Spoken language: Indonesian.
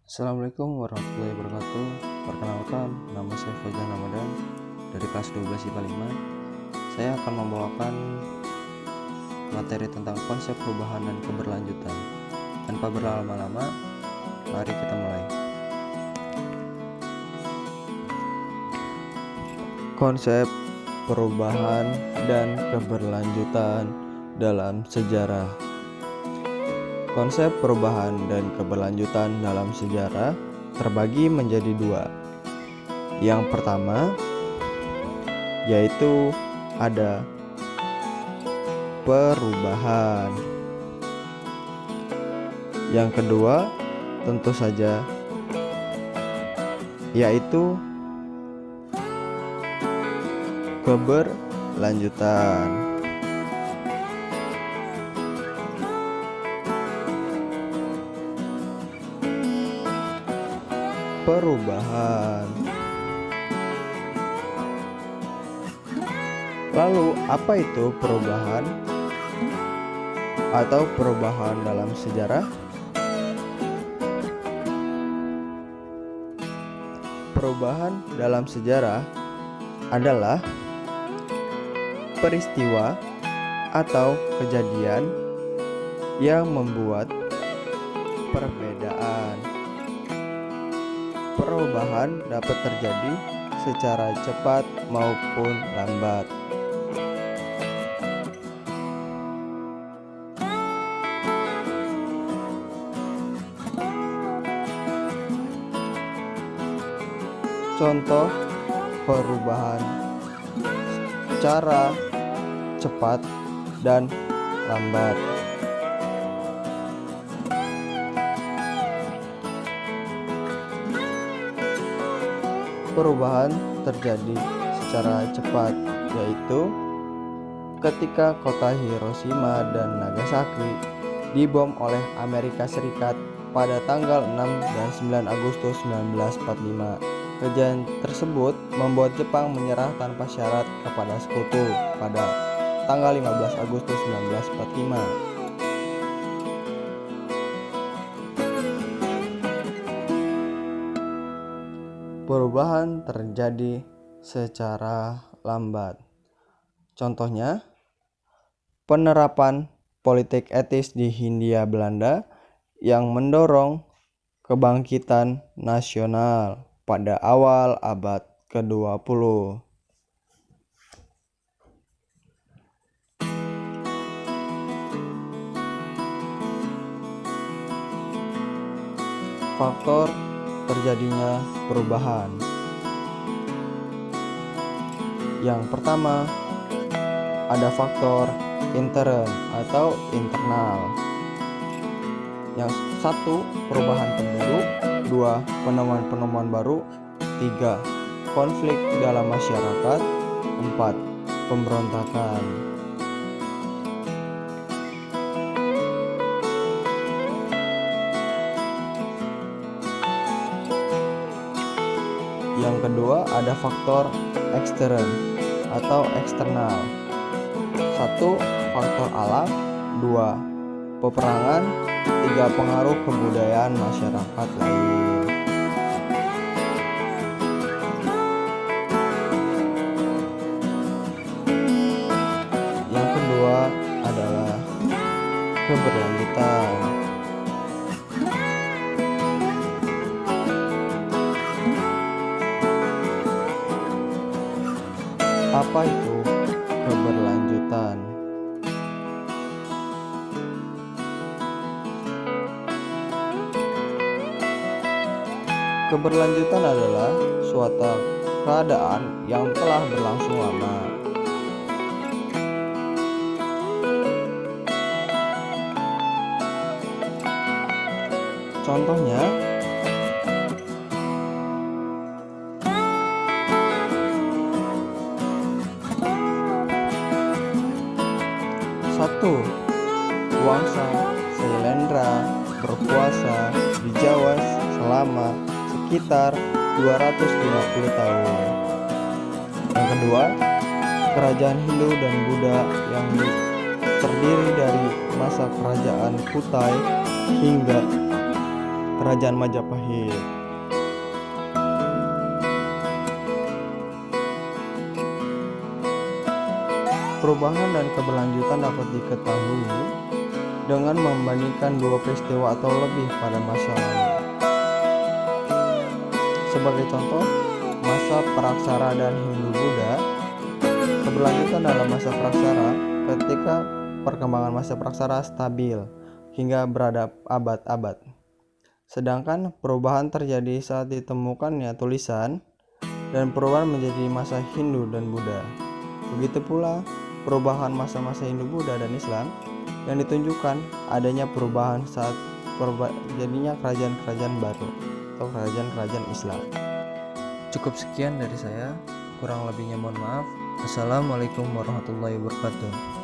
Assalamualaikum warahmatullahi wabarakatuh. Perkenalkan, nama saya Fauzan Ramadan dari kelas 12 IPA 5. Saya akan membawakan materi tentang konsep perubahan dan keberlanjutan. Tanpa berlama-lama, mari kita mulai. Konsep perubahan dan keberlanjutan dalam sejarah. Konsep perubahan dan keberlanjutan dalam sejarah terbagi menjadi dua. Yang pertama yaitu ada perubahan. Yang kedua tentu saja yaitu keberlanjutan. Perubahan. Lalu, apa itu perubahan atau perubahan dalam sejarah? Perubahan dalam sejarah adalah peristiwa atau kejadian yang membuat perbedaan. Perubahan dapat terjadi secara cepat maupun lambat. Contoh perubahan secara cepat dan lambat. Perubahan terjadi secara cepat, yaitu ketika kota Hiroshima dan Nagasaki dibom oleh Amerika Serikat pada tanggal 6 dan 9 Agustus 1945. Kejadian tersebut membuat Jepang menyerah tanpa syarat kepada sekutu pada tanggal 15 Agustus 1945. Perubahan terjadi secara lambat. Contohnya, penerapan politik etis di Hindia Belanda yang mendorong kebangkitan nasional pada awal abad ke-20. Faktor terjadinya perubahan. Yang pertama, ada faktor intern atau internal. Yang satu, perubahan penduduk. Dua, penemuan-penemuan baru. Tiga, konflik dalam masyarakat. Empat, pemberontakan. Yang kedua, ada faktor ekstern atau eksternal. Satu, faktor alam. Dua, peperangan. Tiga, pengaruh kebudayaan masyarakat lain. Yang kedua adalah keberlanjutan. Apa itu keberlanjutan? Keberlanjutan adalah suatu keadaan yang telah berlangsung lama. Contohnya, satu, Wangsa Syailendra berkuasa di Jawa selama sekitar 250 tahun. Yang kedua, kerajaan Hindu dan Buddha yang terdiri dari masa kerajaan Kutai hingga Kerajaan Majapahit. Perubahan dan keberlanjutan dapat diketahui dengan membandingkan dua peristiwa atau lebih pada masa lalu. Sebagai contoh, masa Praksara dan Hindu-Buddha. Keberlanjutan dalam masa Praksara ketika perkembangan masa Praksara stabil hingga berabad-abad. Sedangkan perubahan terjadi saat ditemukannya tulisan dan perubahan menjadi masa Hindu dan Buddha. Begitu pula perubahan masa-masa Hindu-Buddha dan Islam yang ditunjukkan adanya perubahan saat jadinya kerajaan-kerajaan baru atau kerajaan-kerajaan Islam. Cukup sekian dari saya, kurang lebihnya mohon maaf. Assalamualaikum warahmatullahi wabarakatuh.